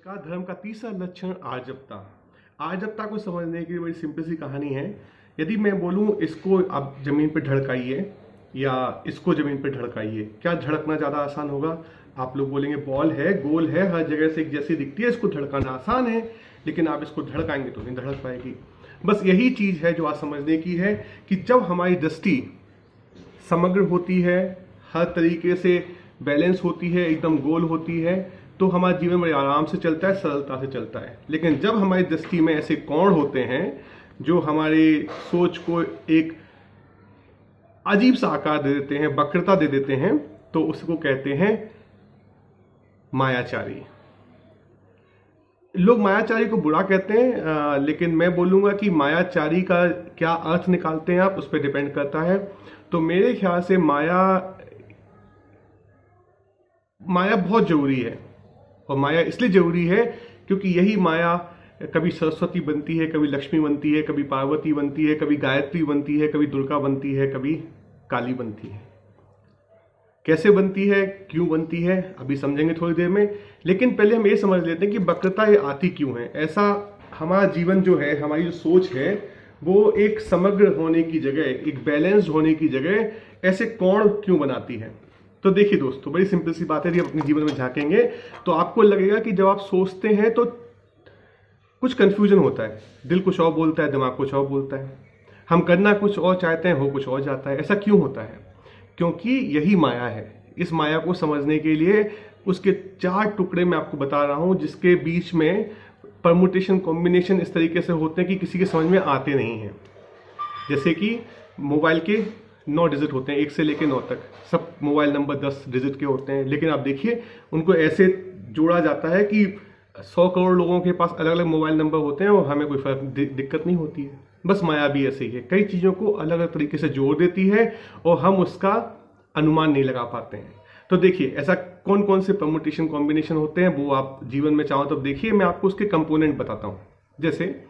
का धर्म का तीसरा लक्षण आर्जवता। आर्जवता को समझने की बड़ी सिंपल सी कहानी है। यदि मैं बोलूं इसको आप जमीन पर ढड़काइए या इसको जमीन पर ढड़काइए, क्या धड़कना ज्यादा आसान होगा? आप लोग बोलेंगे बॉल है, गोल है, हर जगह से एक जैसी दिखती है, इसको धड़काना आसान है, लेकिन आप इसको धड़काएंगे तो नहीं धड़क पाएगी। बस यही चीज है जो आज समझने की है कि जब हमारी दृष्टि समग्र होती है, हर तरीके से बैलेंस होती है, एकदम गोल होती है, तो हमारा जीवन बड़े आराम से चलता है, सरलता से चलता है। लेकिन जब हमारी दृष्टि में ऐसे कोण होते हैं जो हमारे सोच को एक अजीब सा आकार दे देते हैं, वक्रता दे देते हैं, तो उसको कहते हैं मायाचारी। लोग मायाचारी को बुरा कहते हैं, लेकिन मैं बोलूंगा कि मायाचारी का क्या अर्थ निकालते हैं आप, उस पर डिपेंड करता है। तो मेरे ख्याल से माया बहुत जरूरी है, और माया इसलिए जरूरी है क्योंकि यही माया कभी सरस्वती बनती है, कभी लक्ष्मी बनती है, कभी पार्वती बनती है, कभी गायत्री बनती है, कभी दुर्गा बनती है, कभी काली बनती है। कैसे बनती है, क्यों बनती है, अभी समझेंगे थोड़ी देर में। लेकिन पहले हम ये समझ लेते हैं कि वक्रता ये आती क्यों है। ऐसा हमारा जीवन जो है, हमारी जो सोच है, वो एक समग्र होने की जगह, एक बैलेंस्ड होने की जगह ऐसे कोण क्यों बनाती है। तो देखिए दोस्तों, बड़ी सिंपल सी बात है। यदि आप अपने जीवन में झांकेंगे तो आपको लगेगा कि जब आप सोचते हैं तो कुछ कंफ्यूजन होता है, दिल कुछ और बोलता है, दिमाग कुछ और बोलता है, हम करना कुछ और चाहते हैं, हो कुछ और जाता है। ऐसा क्यों होता है? क्योंकि यही माया है। इस माया को समझने के लिए उसके 4 टुकड़े मैं आपको बता रहा हूं, जिसके बीच में परमुटेशन कॉम्बिनेशन इस तरीके से होते हैं कि किसी के समझ में आते नहीं हैं। जैसे कि मोबाइल के 9 डिजिट होते हैं, 1 से लेकर 9 तक। सब मोबाइल नंबर 10 डिजिट के होते हैं, लेकिन आप देखिए उनको ऐसे जोड़ा जाता है कि 100 करोड़ लोगों के पास अलग अलग मोबाइल नंबर होते हैं और हमें कोई फर्क दिक्कत नहीं होती है। बस माया भी ऐसे ही है, कई चीज़ों को अलग अलग तरीके से जोड़ देती है और हम उसका अनुमान नहीं लगा पाते हैं। तो देखिए ऐसा कौन कौन से परमुटेशन कॉम्बिनेशन होते हैं, वो आप जीवन में चाहो तो देखिए। मैं आपको उसके कंपोनेंट बताता हूँ। जैसे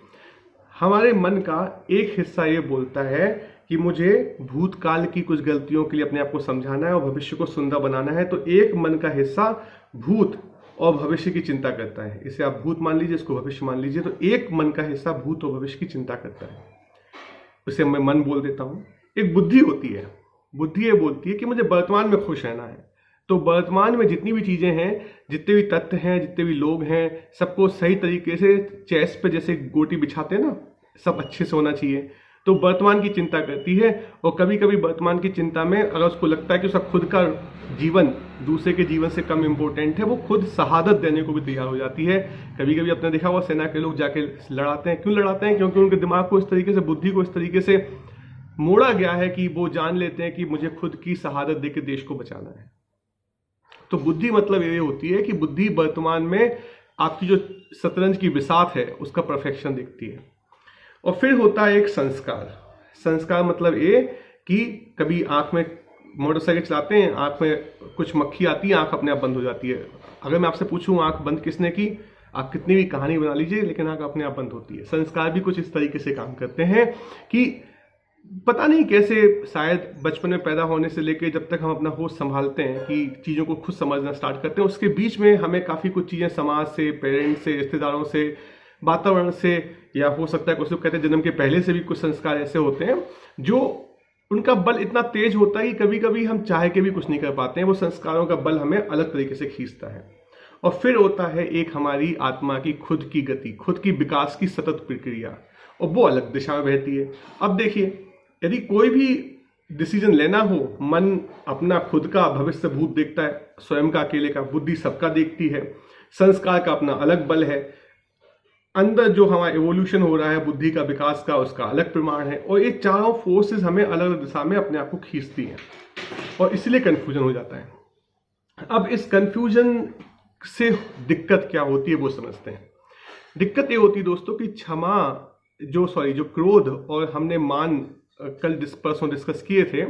हमारे मन का एक हिस्सा ये बोलता है कि मुझे भूतकाल की कुछ गलतियों के लिए अपने आप को समझाना है और भविष्य को सुंदर बनाना है। तो एक मन का हिस्सा भूत और भविष्य की चिंता करता है। इसे आप भूत मान लीजिए, इसको भविष्य मान लीजिए। तो एक मन का हिस्सा भूत और भविष्य की चिंता करता है, उसे मैं मन बोल देता हूं। एक बुद्धि होती है, बुद्धि ये बोलती है कि मुझे वर्तमान में खुश रहना है। तो वर्तमान में जितनी भी चीजें हैं, जितने भी तथ्य हैं, जितने भी लोग हैं, सबको सही तरीके से चेस पे जैसे गोटी बिछाते हैं ना, सब अच्छे से होना चाहिए। तो वर्तमान की चिंता करती है, और कभी कभी वर्तमान की चिंता में अगर उसको लगता है कि उसका खुद का जीवन दूसरे के जीवन से कम इंपॉर्टेंट है, वो खुद शहादत देने को भी तैयार हो जाती है। कभी कभी आपने देखा हुआ सेना के लोग जाके लड़ाते हैं। क्यों लड़ाते हैं? क्योंकि उनके दिमाग को इस तरीके से, बुद्धि को इस तरीके से मोड़ा गया है कि वो जान लेते हैं कि मुझे खुद की शहादत देकर देश को बचाना है। तो बुद्धि मतलब ये होती है कि बुद्धि वर्तमान में आपकी जो शतरंज की बिसात है उसका परफेक्शन दिखती है। और फिर होता है एक संस्कार। संस्कार मतलब ये कि कभी आंख में मोटरसाइकिल चलाते हैं, आंख में कुछ मक्खी आती है, आंख अपने आप बंद हो जाती है। अगर मैं आपसे पूछूं आंख बंद किसने की, आप कितनी भी कहानी बना लीजिए, लेकिन आंख अपने आप बंद होती है। संस्कार भी कुछ इस तरीके से काम करते हैं कि पता नहीं कैसे, शायद बचपन में पैदा होने से लेके जब तक हम अपना होश संभालते हैं कि चीज़ों को खुद समझना स्टार्ट करते हैं, उसके बीच में हमें काफ़ी कुछ चीज़ें समाज से, पेरेंट्स से, रिश्तेदारों से, वातावरण से, या हो सकता है कुछ लोग कहते हैं जन्म के पहले से भी कुछ संस्कार ऐसे होते हैं जो उनका बल इतना तेज होता है कि कभी कभी हम चाह के भी कुछ नहीं कर पाते हैं। वो संस्कारों का बल हमें अलग तरीके से खींचता है। और फिर होता है एक हमारी आत्मा की खुद की गति, खुद की विकास की सतत प्रक्रिया, और वो अलग दिशा में बहती है। अब देखिए, यदि कोई भी डिसीजन लेना हो, मन अपना खुद का भविष्य भूत देखता है, स्वयं का अकेले का, बुद्धि सबका देखती है, संस्कार का अपना अलग बल है, अंदर जो हमारा एवोल्यूशन हो रहा है बुद्धि का, विकास का, उसका अलग प्रमाण है। और ये चारों फोर्सेस हमें अलग अलग दिशा में अपने आप को खींचती हैं, और इसलिए कंफ्यूजन हो जाता है। अब इस कंफ्यूजन से दिक्कत क्या होती है वो समझते हैं। दिक्कत ये होती है दोस्तों कि जो क्रोध और हमने मान कल परसों डिस्कस किए थे,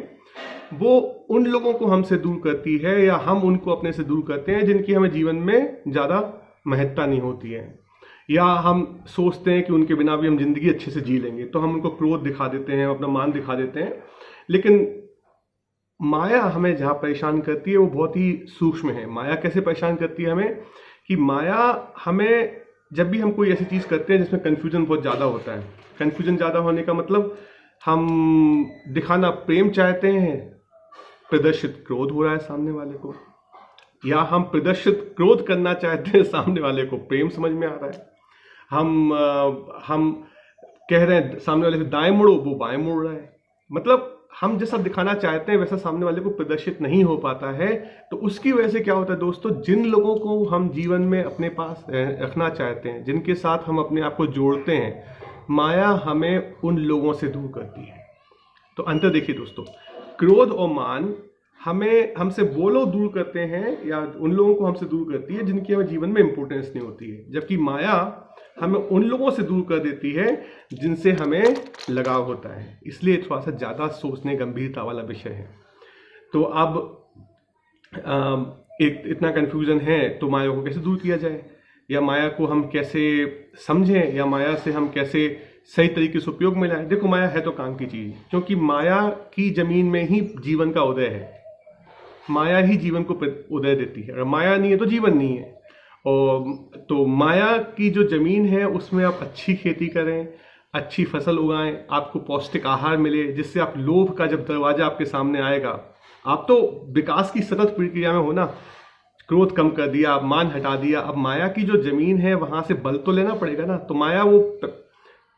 वो उन लोगों को हमसे दूर करती है, या हम उनको अपने से दूर करते हैं जिनकी हमें जीवन में ज्यादा महत्ता नहीं होती है, या हम सोचते हैं कि उनके बिना भी हम जिंदगी अच्छे से जी लेंगे, तो हम उनको क्रोध दिखा देते हैं, अपना मान दिखा देते हैं। लेकिन माया हमें जहां परेशान करती है वो बहुत ही सूक्ष्म है। माया कैसे परेशान करती है हमें कि माया हमें, जब भी हम कोई ऐसी चीज करते हैं जिसमें कंफ्यूजन बहुत ज्यादा होता है, कंफ्यूजन ज्यादा होने का मतलब हम दिखाना प्रेम चाहते हैं, प्रदर्शित क्रोध हो रहा है सामने वाले को, या हम प्रदर्शित क्रोध करना चाहते हैं, सामने वाले को प्रेम समझ में आ रहा है। हम कह रहे हैं सामने वाले से दाएं मुड़ो, वो बाएं मुड़ रहा है। मतलब हम जैसा दिखाना चाहते हैं वैसा सामने वाले को प्रदर्शित नहीं हो पाता है। तो उसकी वजह से क्या होता है दोस्तों, जिन लोगों को हम जीवन में अपने पास रखना चाहते हैं, जिनके साथ हम अपने आप को जोड़ते हैं, माया हमें उन लोगों से दूर करती है। तो अंतर देखिए दोस्तों, क्रोध और मान हमसे वो लोग दूर करते हैं, या उन लोगों को हमसे दूर करती है जिनकी हमें जीवन में इंपॉर्टेंस नहीं होती है, जबकि माया हमें उन लोगों से दूर कर देती है जिनसे हमें लगाव होता है। इसलिए थोड़ा सा ज्यादा सोचने गंभीरता वाला विषय है। तो अब एक इतना कंफ्यूजन है, तो माया को कैसे दूर किया जाए, या माया को हम कैसे समझें, या माया से हम कैसे सही तरीके से उपयोग में लाएं। देखो, माया है तो काम की चीज, क्योंकि माया की जमीन में ही जीवन का उदय है। माया ही जीवन को उदय देती है, अगर माया नहीं है तो जीवन नहीं है। और तो माया की जो जमीन है उसमें आप अच्छी खेती करें, अच्छी फसल उगाएं, आपको पौष्टिक आहार मिले, जिससे आप लोभ का जब दरवाजा आपके सामने आएगा, आप तो विकास की सतत प्रक्रिया में हो ना, क्रोध कम कर दिया, मान हटा दिया, अब माया की जो जमीन है वहां से बल तो लेना पड़ेगा ना। तो माया वो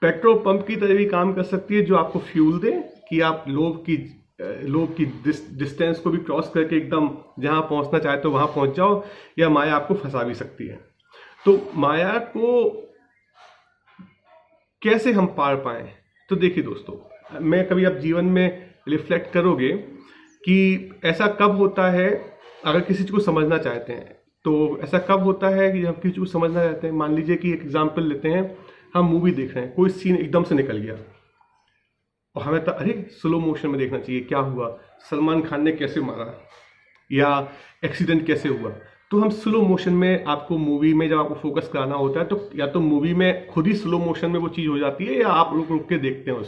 पेट्रोल पंप की तरह भी काम कर सकती है, जो आपको फ्यूल दे कि आप लोभ की डिस्टेंस को भी क्रॉस करके एकदम जहां पहुंचना चाहते हो वहां पहुंच जाओ, या माया आपको फंसा भी सकती है। तो माया को कैसे हम पार पाएं, तो देखिए दोस्तों, मैं कभी आप जीवन में रिफ्लेक्ट करोगे कि ऐसा कब होता है, अगर किसी चीज को समझना चाहते हैं तो ऐसा कब होता है कि जब किसी चीज को समझना चाहते हैं। मान लीजिए कि एक एग्जाम्पल लेते हैं, हम मूवी देख रहे हैं, कोई सीन एकदम से निकल गया और हमें तो अरे स्लो मोशन में देखना चाहिए, क्या हुआ, सलमान खान ने कैसे मारा, या एक्सीडेंट कैसे हुआ। तो हम स्लो मोशन में, आपको मूवी में जब आपको फोकस कराना होता है तो या तो मूवी में खुद ही स्लो मोशन में वो चीज़ हो जाती है, या आप रुक रुक के देखते हैं,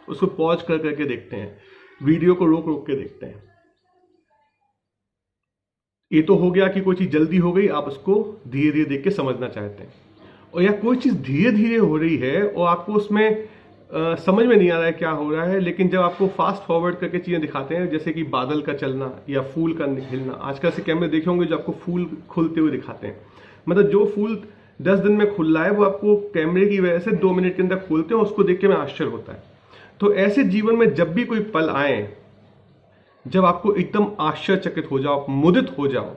उसको पॉज कर करके देखते हैं, वीडियो को रोक रोक के देखते हैं। ये तो हो गया कि कोई चीज़ जल्दी हो गई, आप उसको धीरे धीरे देख के समझना चाहते हैं। और या कोई चीज़ धीरे धीरे हो रही है और आपको उसमें समझ में नहीं आ रहा है क्या हो रहा है, लेकिन जब आपको फास्ट फॉरवर्ड करके चीज़ें दिखाते हैं, जैसे कि बादल का चलना या फूल का निकलना, आजकल से कैमरे देखे होंगे जो आपको फूल खुलते हुए दिखाते हैं, मतलब जो फूल 10 दिन में खुल रहा है वो आपको कैमरे की वजह से 2 मिनट के अंदर खोलते हैं, उसको देख के मैं आश्चर्य होता है। तो ऐसे जीवन में जब भी कोई पल आए जब आपको एकदम आश्चर्यचकित हो जाओ, मुदित हो जाओ,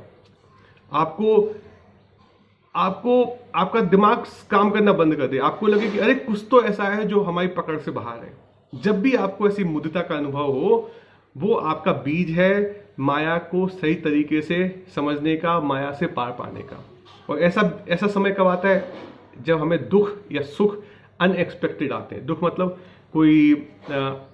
आपका दिमाग काम करना बंद कर दे, आपको लगे कि अरे कुछ तो ऐसा है जो हमारी पकड़ से बाहर है, जब भी आपको ऐसी मुदिता का अनुभव हो, वो आपका बीज है माया को सही तरीके से समझने का, माया से पार पाने का। और ऐसा समय कब आता है, जब हमें दुख या सुख अनएक्सपेक्टेड आते हैं। दुख मतलब कोई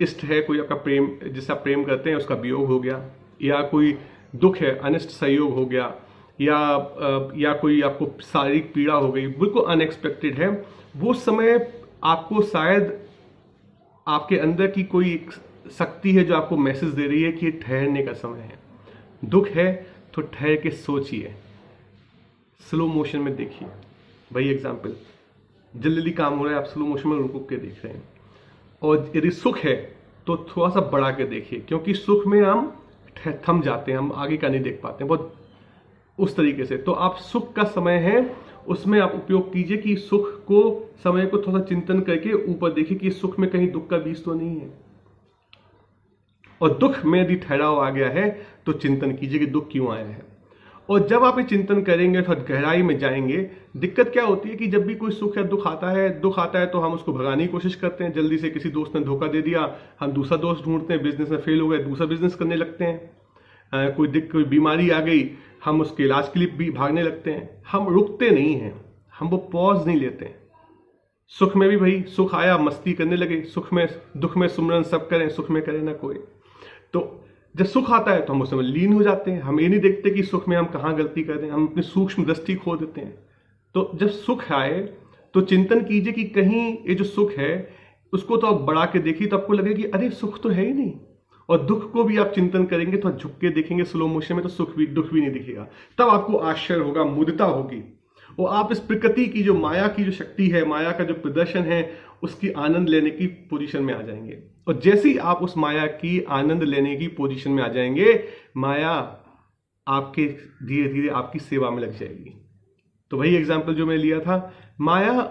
इष्ट है, कोई आपका प्रेम, जिससे आप प्रेम करते हैं उसका वियोग हो गया, या कोई दुख है, अनिष्ट संयोग हो गया, या कोई आपको शारीरिक पीड़ा हो गई, बिल्कुल अनएक्सपेक्टेड है। वो समय आपको शायद आपके अंदर की कोई एक शक्ति है जो आपको मैसेज दे रही है कि ये ठहरने का समय है। दुख है तो ठहर के सोचिए, स्लो मोशन में देखिए। वही एग्जाम्पल, जल्दी जल्दी काम हो रहा है, आप स्लो मोशन में रुक रुक के देख रहे हैं। और यदि सुख है तो थोड़ा सा बढ़ा के देखिए, क्योंकि सुख में हम थम जाते हैं, हम आगे का नहीं देख पाते हैं बहुत उस तरीके से। तो आप सुख का समय है, उसमें आप उपयोग कीजिए कि सुख को, समय को थोड़ा सा चिंतन करके ऊपर देखिए कि सुख में कहीं दुख का बीज तो नहीं है। और दुख में यदि ठहराव आ गया है तो चिंतन कीजिए कि दुख क्यों आया है। और जब आप ये चिंतन करेंगे थोड़ा गहराई में जाएंगे, दिक्कत क्या होती है कि जब भी कोई सुख या दुख आता है तो हम उसको भगाने की कोशिश करते हैं। जल्दी से किसी दोस्त ने धोखा दे दिया, हम दूसरा दोस्त ढूंढते हैं, बिजनेस में फेल हो गए, दूसरा बिजनेस करने लगते हैं। कोई बीमारी आ गई, हम उसके इलाज के लिए भी भागने लगते हैं। हम रुकते नहीं हैं, हम वो पॉज नहीं लेते हैं। सुख में भी भाई, सुख आया मस्ती करने लगे, सुख में दुख में सुमरन सब करें, सुख में करे ना कोई। तो जब सुख आता है तो हम उसमें लीन हो जाते हैं, हम ये नहीं देखते कि सुख में हम कहाँ गलती कर रहे हैं, हम अपनी सूक्ष्म दृष्टि खो देते हैं। तो जब सुख आए तो चिंतन कीजिए कि कहीं ये जो सुख है उसको तो आप बढ़ा के देखिए, तो आपको लगे कि अरे सुख तो है ही नहीं। और दुख को भी आप चिंतन करेंगे तो झुक के देखेंगे स्लो मोशन में, तो सुख भी दुख भी नहीं दिखेगा। तब आपको आश्चर्य होगा, मुदिता होगी और आप इस प्रकृति की जो माया की जो शक्ति है, माया का जो प्रदर्शन है, उसकी आनंद लेने की पोजीशन में आ जाएंगे। और जैसे ही आप उस माया की आनंद लेने की पोजीशन में आ जाएंगे, माया आपके धीरे धीरे आपकी सेवा में लग जाएगी। तो वही एग्जाम्पल जो मैं लिया था, माया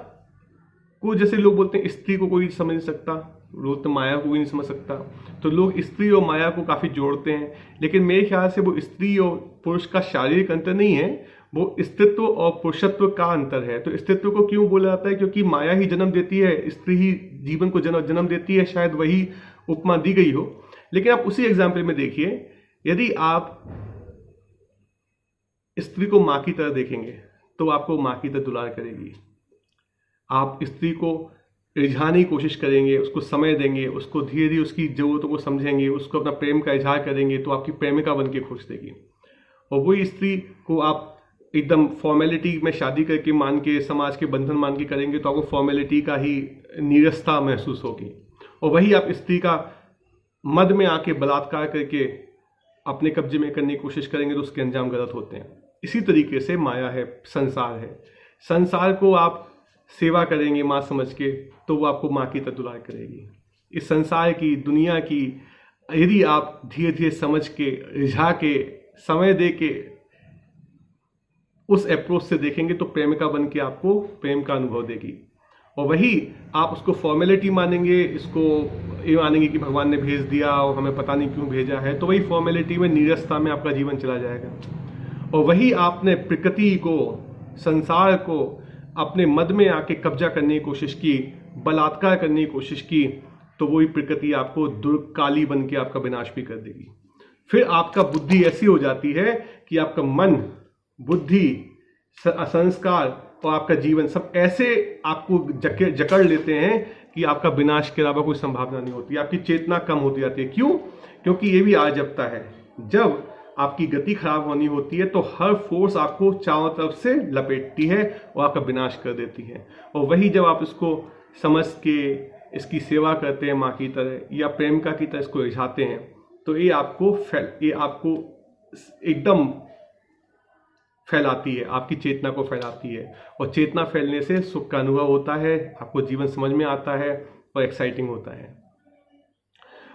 को जैसे लोग बोलते हैं स्त्री को कोई समझ नहीं सकता, लोग तो माया को भी नहीं समझ सकता, तो लोग स्त्री और माया को काफी जोड़ते हैं। लेकिन मेरे ख्याल से वो स्त्री और पुरुष का शारीरिक अंतर नहीं है, वो स्त्रीत्व और पुरुषत्व का अंतर है। तो स्त्रीत्व को क्यों बोला जाता है? क्योंकि माया ही जन्म देती है, स्त्री ही जीवन को जन्म देती है, शायद वही उपमा दी गई हो। लेकिन आप उसी एग्जाम्पल में देखिए, यदि आप स्त्री को मां की तरह देखेंगे तो आपको मां की तरह दुलार करेगी। आप स्त्री को रिझाने की कोशिश करेंगे, उसको समय देंगे, उसको धीरे धीरे उसकी जरूरतों को समझेंगे, उसको अपना प्रेम का इजहार करेंगे, तो आपकी प्रेमिका बन के खुश देगी। और वही स्त्री को आप एकदम फॉर्मेलिटी में शादी करके मान के, समाज के बंधन मान के करेंगे, तो आपको फॉर्मेलिटी का ही नीरसता महसूस होगी। और वही आप स्त्री का मद में आके बलात्कार करके अपने कब्जे में करने की कोशिश करेंगे, तो उसके अंजाम गलत होते हैं। इसी तरीके से माया है, संसार है। संसार को आप सेवा करेंगे माँ समझ के, तो वो आपको माँ की तरह दुलार करेगी। इस संसार की, दुनिया की यदि आप धीरे धीरे समझ के, रिझा के, समय दे के उस अप्रोच से देखेंगे, तो प्रेमिका बन के आपको प्रेम का अनुभव देगी। और वही आप उसको फॉर्मेलिटी मानेंगे, इसको ये मानेंगे कि भगवान ने भेज दिया और हमें पता नहीं क्यों भेजा है, तो वही फॉर्मेलिटी में, नीरसता में आपका जीवन चला जाएगा। और वही आपने प्रकृति को, संसार को अपने मद में आके कब्जा करने की कोशिश की, बलात्कार करने की कोशिश की, तो वही प्रकृति आपको दुर्काली बन के आपका विनाश भी कर देगी। फिर आपका बुद्धि ऐसी हो जाती है कि आपका मन, बुद्धि, संस्कार और आपका जीवन सब ऐसे आपको जकड़ लेते हैं कि आपका विनाश के अलावा कोई संभावना नहीं होती, आपकी चेतना कम होती जाती है। क्यों? क्योंकि ये भी आजबता है, जब आपकी गति खराब होनी होती है तो हर फोर्स आपको चारों तरफ से लपेटती है और आपका विनाश कर देती है। और वही जब आप इसको समझ के इसकी सेवा करते हैं माँ की तरह या प्रेमिका की तरह इसको रिझाते हैं, तो ये आपको एकदम फैलाती है, आपकी चेतना को फैलाती है। और चेतना फैलने से सुख का अनुभव होता है, आपको जीवन समझ में आता है और एक्साइटिंग होता है।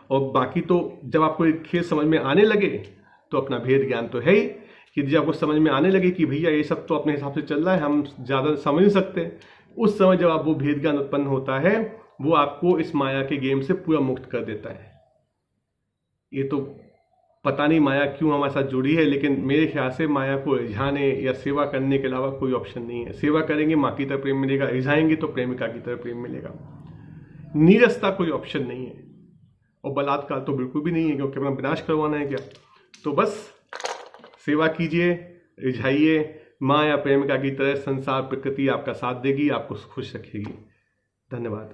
और बाकी तो जब आपको एक खेल समझ में आने लगे, तो अपना भेद ज्ञान तो है ही, कि जब आपको समझ में आने लगे कि भैया ये सब तो अपने हिसाब से चल रहा है, हम ज़्यादा समझ नहीं सकते, उस समय जब आप वो भेद ज्ञान उत्पन्न होता है, वो आपको इस माया के गेम से पूरा मुक्त कर देता है। ये तो पता नहीं माया क्यों हमारे साथ जुड़ी है, लेकिन मेरे ख्याल से माया को रिझाने या सेवा करने के अलावा कोई ऑप्शन नहीं है। सेवा करेंगे माँ की तरह प्रेम मिलेगा, रिझाएंगे तो प्रेमिका की तरह प्रेम मिलेगा। नीरसता कोई ऑप्शन नहीं है, और बलात्कार तो बिल्कुल भी नहीं है, क्योंकि अपना विनाश करवाना है क्या। तो बस सेवा कीजिए, रिझाइए, माँ या प्रेमिका की तरह। संसार, प्रकृति आपका साथ देगी, आपको खुश रखेगी। धन्यवाद।